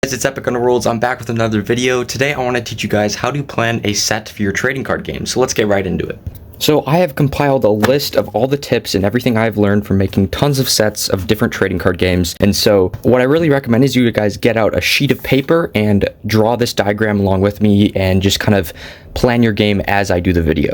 Guys, it's Epic on the Rolls. I'm back with another video. Today I want to teach you guys how to plan a set for your trading card game. So let's get right into it. So I have compiled a list of all the tips and everything I've learned from making tons of sets of different trading card games. And so what I really recommend is you guys get out a sheet of paper and draw this diagram along with me and just kind of plan your game as I do the video.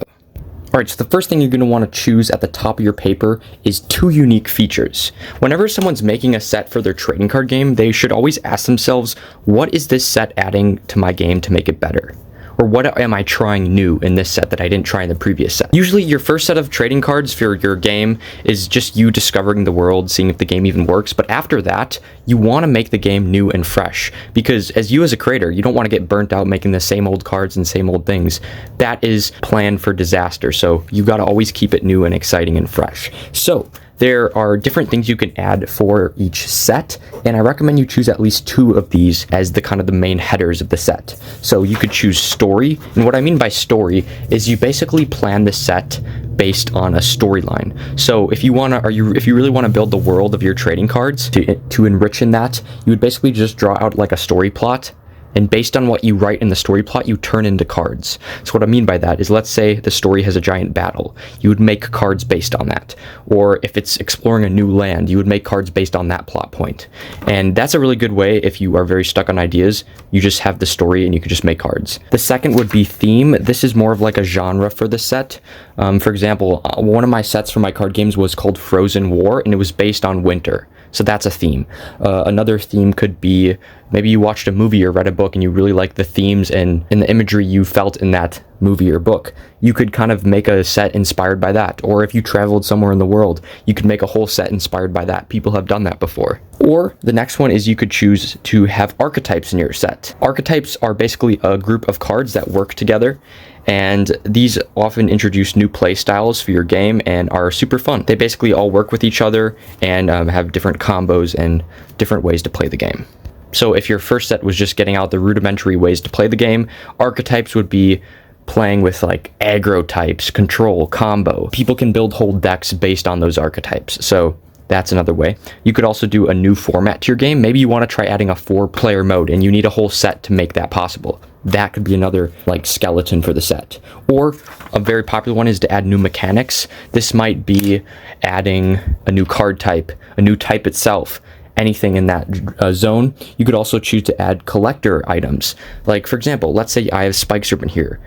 Alright, so the first thing you're going to want to choose at the top of your paper is two unique features. Whenever someone's making a set for their trading card game, they should always ask themselves, what is this set adding to my game to make it better? Or what am I trying new in this set that I didn't try in the previous set? Usually your first set of trading cards for your game is just you discovering the world, seeing if the game even works. But after that, you want to make the game new and fresh. Because as you as a creator, you don't want to get burnt out making the same old cards and same old things. That is planned for disaster. So you got to always keep it new and exciting and fresh. So there are different things you can add for each set, and I recommend you choose at least two of these as the kind of the main headers of the set. So you could choose story, and what I mean by story is you basically plan the set based on a storyline. So if you really want to build the world of your trading cards to enrich in that, you would basically just draw out like a story plot. And based on what you write in the story plot, you turn into cards. So what I mean by that is, let's say the story has a giant battle. You would make cards based on that. Or if it's exploring a new land, you would make cards based on that plot point. And that's a really good way if you are very stuck on ideas. You just have the story and you can just make cards. The second would be theme. This is more of like a genre for the set. For example, one of my sets for my card games was called Frozen War, and it was based on winter. So that's a theme. Another theme could be maybe you watched a movie or read a book and you really like the themes and the imagery you felt in that movie or book. You could kind of make a set inspired by that. Or if you traveled somewhere in the world, you could make a whole set inspired by that. People have done that before. Or the next one is you could choose to have archetypes in your set. Archetypes are basically a group of cards that work together. And these often introduce new play styles for your game and are super fun. They basically all work with each other and have different combos and different ways to play the game. So if your first set was just getting out the rudimentary ways to play the game, archetypes would be playing with like aggro types, control, combo. People can build whole decks based on those archetypes. So that's another way. You could also do a new format to your game. Maybe you want to try adding a 4-player mode and you need a whole set to make that possible. That could be another like skeleton for the set. Or a very popular one is to add new mechanics. This might be adding a new card type, a new type itself, anything in that zone. You could also choose to add collector items. Like for example, let's say I have Spike Serpent here.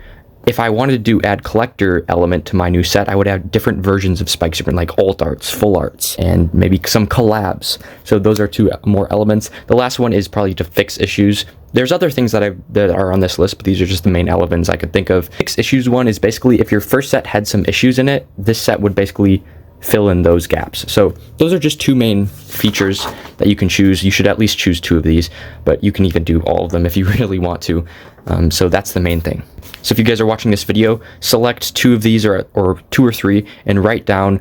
If I wanted to add collector element to my new set, I would add different versions of Spike Serpent, like alt arts, full arts, and maybe some collabs. So those are two more elements. The last one is probably to fix issues. There's other things that are on this list, but these are just the main elements I could think of. Fix issues one is basically if your first set had some issues in it, this set would basically fill in those gaps. So those are just two main features that you can choose. You should at least choose two of these, but you can even do all of them if you really want to. So that's the main thing. So if you guys are watching this video, select two of these or two or three and write down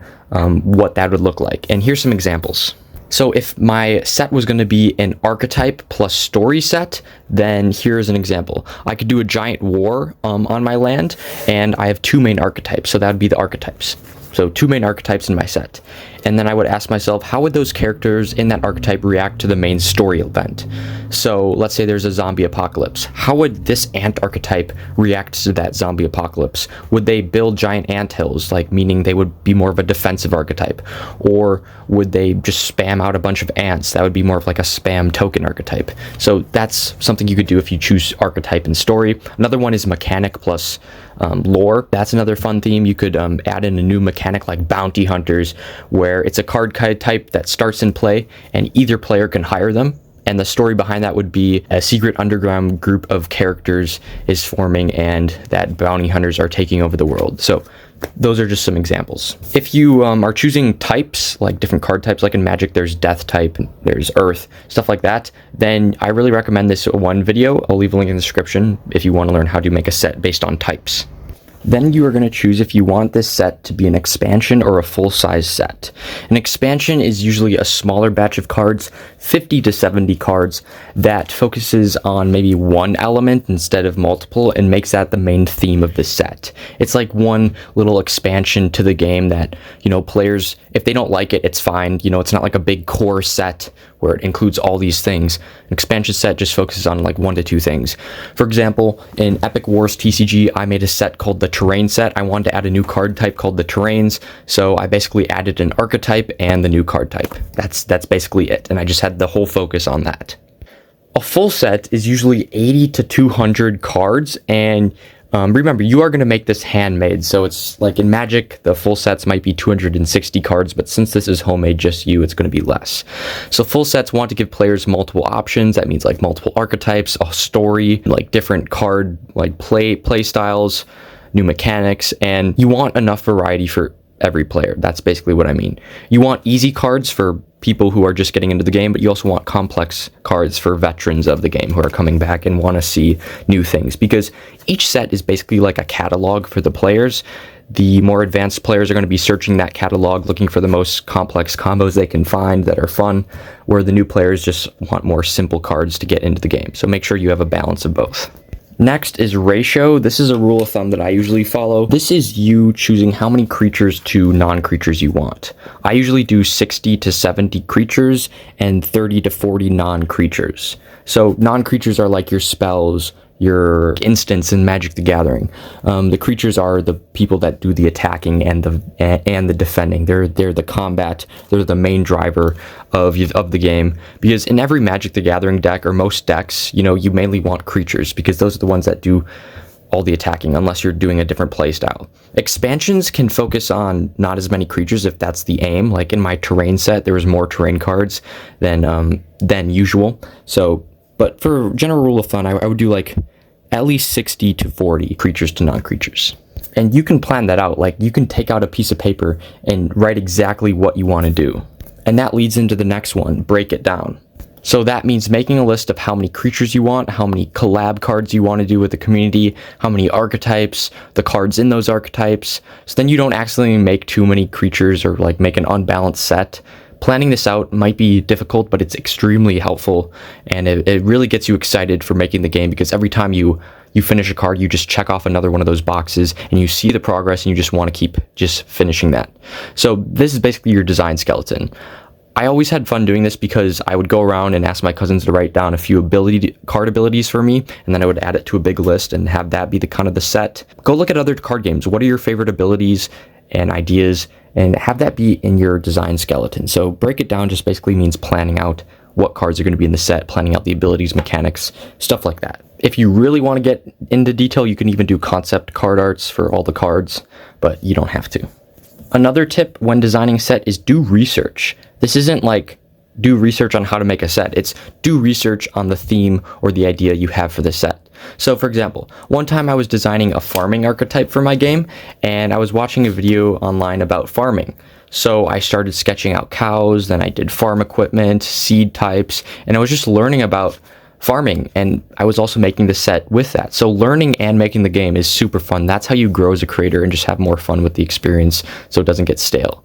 what that would look like. And here's some examples. So if my set was going to be an archetype plus story set, then here's an example. I could do a giant war on my land, and I have two main archetypes, so that would be the archetypes. So two main archetypes in my set. And then I would ask myself, how would those characters in that archetype react to the main story event? So let's say there's a zombie apocalypse. How would this ant archetype react to that zombie apocalypse? Would they build giant anthills, like meaning they would be more of a defensive archetype? Or would they just spam out a bunch of ants? That would be more of like a spam token archetype. So that's something you could do if you choose archetype and story. Another one is mechanic plus lore. That's another fun theme. You could add in a new mechanic like bounty hunters, where it's a card type that starts in play and either player can hire them. And the story behind that would be a secret underground group of characters is forming and that bounty hunters are taking over the world. So those are just some examples. If you are choosing types, like different card types, like in Magic there's death type, and there's earth, stuff like that, then I really recommend this one video. I'll leave a link in the description if you want to learn how to make a set based on types. Then you are going to choose if you want this set to be an expansion or a full-size set. An expansion is usually a smaller batch of cards, 50 to 70 cards, that focuses on maybe one element instead of multiple and makes that the main theme of the set. It's like one little expansion to the game that, players, if they don't like it, it's fine. It's not like a big core set where it includes all these things. An expansion set just focuses on like 1 to 2 things. For example, in Epic Wars TCG, I made a set called the Terrain set. I wanted to add a new card type called the Terrains, so I basically added an archetype and the new card type. That's basically it, and I just had the whole focus on that. A full set is usually 80 to 200 cards, and remember, you are going to make this handmade, so it's like in Magic, the full sets might be 260 cards, but since this is homemade, just you, it's going to be less. So full sets want to give players multiple options. That means like multiple archetypes, a story, like different card, like play styles, new mechanics, and you want enough variety for every player. That's basically what I mean. You want easy cards for people who are just getting into the game, but you also want complex cards for veterans of the game who are coming back and want to see new things, because each set is basically like a catalog for the players. The more advanced players are going to be searching that catalog, looking for the most complex combos they can find that are fun, where the new players just want more simple cards to get into the game. So make sure you have a balance of both. Next is ratio. This is a rule of thumb that I usually follow. This is you choosing how many creatures to non-creatures you want. I usually do 60 to 70 creatures and 30 to 40 non-creatures. So non-creatures are like your spells, your instants in Magic the Gathering. The creatures are the people that do the attacking and the defending. They're the combat. They're the main driver of the game. Because in every Magic the Gathering deck, or most decks, you mainly want creatures, because those are the ones that do all the attacking, unless you're doing a different play style. Expansions can focus on not as many creatures if that's the aim. Like in my Terrain set, there was more terrain cards than usual. But for general rule of thumb, I would do like at least 60 to 40 creatures to non-creatures. And you can plan that out. Like you can take out a piece of paper and write exactly what you want to do. And that leads into the next one, break it down. So that means making a list of how many creatures you want, how many collab cards you want to do with the community, how many archetypes, the cards in those archetypes. So then you don't accidentally make too many creatures or like make an unbalanced set. Planning this out might be difficult, but it's extremely helpful, and it really gets you excited for making the game, because every time you finish a card, you just check off another one of those boxes, and you see the progress, and you just want to keep just finishing that. So this is basically your design skeleton. I always had fun doing this because I would go around and ask my cousins to write down a few card abilities for me, and then I would add it to a big list and have that be the kind of the set. Go look at other card games. What are your favorite abilities and ideas, and have that be in your design skeleton. So break it down just basically means planning out what cards are going to be in the set, planning out the abilities, mechanics, stuff like that. If you really want to get into detail, you can even do concept card arts for all the cards, but you don't have to. Another tip when designing a set is do research. This isn't like do research on how to make a set. It's do research on the theme or the idea you have for the set. So for example, one time I was designing a farming archetype for my game, and I was watching a video online about farming. So I started sketching out cows, then I did farm equipment, seed types, and I was just learning about farming, and I was also making the set with that. So learning and making the game is super fun. That's how you grow as a creator and just have more fun with the experience so it doesn't get stale.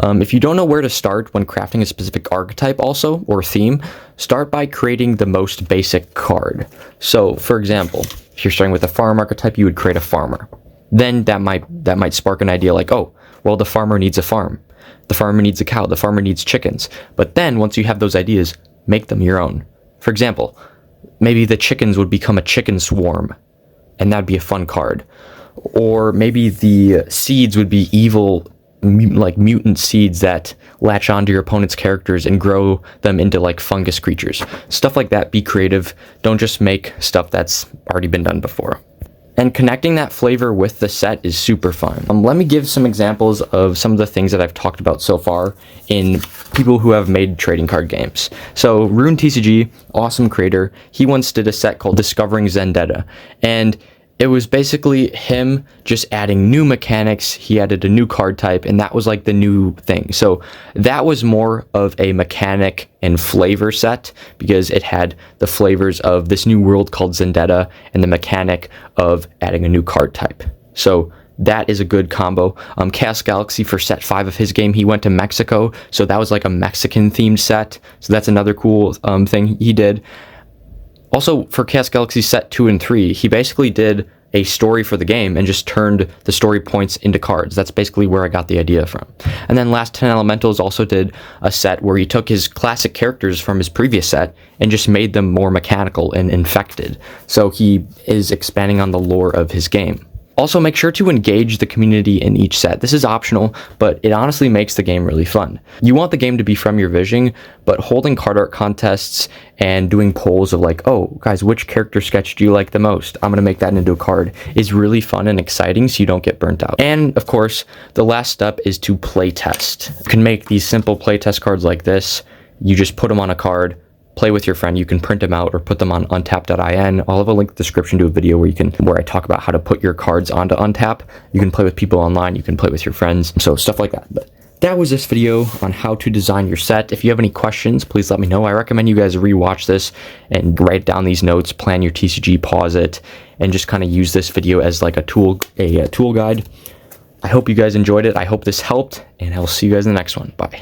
If you don't know where to start when crafting a specific archetype also, or theme, start by creating the most basic card. So for example, if you're starting with a farm archetype, you would create a farmer. Then that might spark an idea like, oh, well, the farmer needs a farm. The farmer needs a cow. The farmer needs chickens. But then once you have those ideas, make them your own. For example, maybe the chickens would become a chicken swarm, and that'd be a fun card. Or maybe the seeds would be evil, like mutant seeds that latch onto your opponent's characters and grow them into like fungus creatures. Stuff like that. Be creative. Don't just make stuff that's already been done before. And connecting that flavor with the set is super fun. Let me give some examples of some of the things that I've talked about so far in people who have made trading card games. So Rune TCG, awesome creator, he once did a set called Discovering Zendetta, and it was basically him just adding new mechanics. He added a new card type, and that was like the new thing. So that was more of a mechanic and flavor set, because it had the flavors of this new world called Zendetta and the mechanic of adding a new card type. So that is a good combo. Chaos Galaxy for set 5 of his game, he went to Mexico, so that was like a Mexican themed set. So that's another cool thing he did. Also, for Chaos Galaxy set 2 and 3, he basically did a story for the game and just turned the story points into cards. That's basically where I got the idea from. And then Last 10 Elementals also did a set where he took his classic characters from his previous set and just made them more mechanical and infected. So he is expanding on the lore of his game. Also, make sure to engage the community in each set. This is optional, but it honestly makes the game really fun. You want the game to be from your vision, but holding card art contests and doing polls of like, oh, guys, which character sketch do you like the most? I'm going to make that into a card is really fun and exciting so you don't get burnt out. And, of course, the last step is to playtest. You can make these simple playtest cards like this. You just put them on a card, play with your friend. You can print them out or put them on untap.in. I'll have a link in the description to a video where I talk about how to put your cards onto Untap. You can play with people online. You can play with your friends. So stuff like that. But that was this video on how to design your set. If you have any questions, please let me know. I recommend you guys rewatch this and write down these notes, plan your TCG, pause it, and just kind of use this video as like a tool guide. I hope you guys enjoyed it. I hope this helped, and I'll see you guys in the next one. Bye.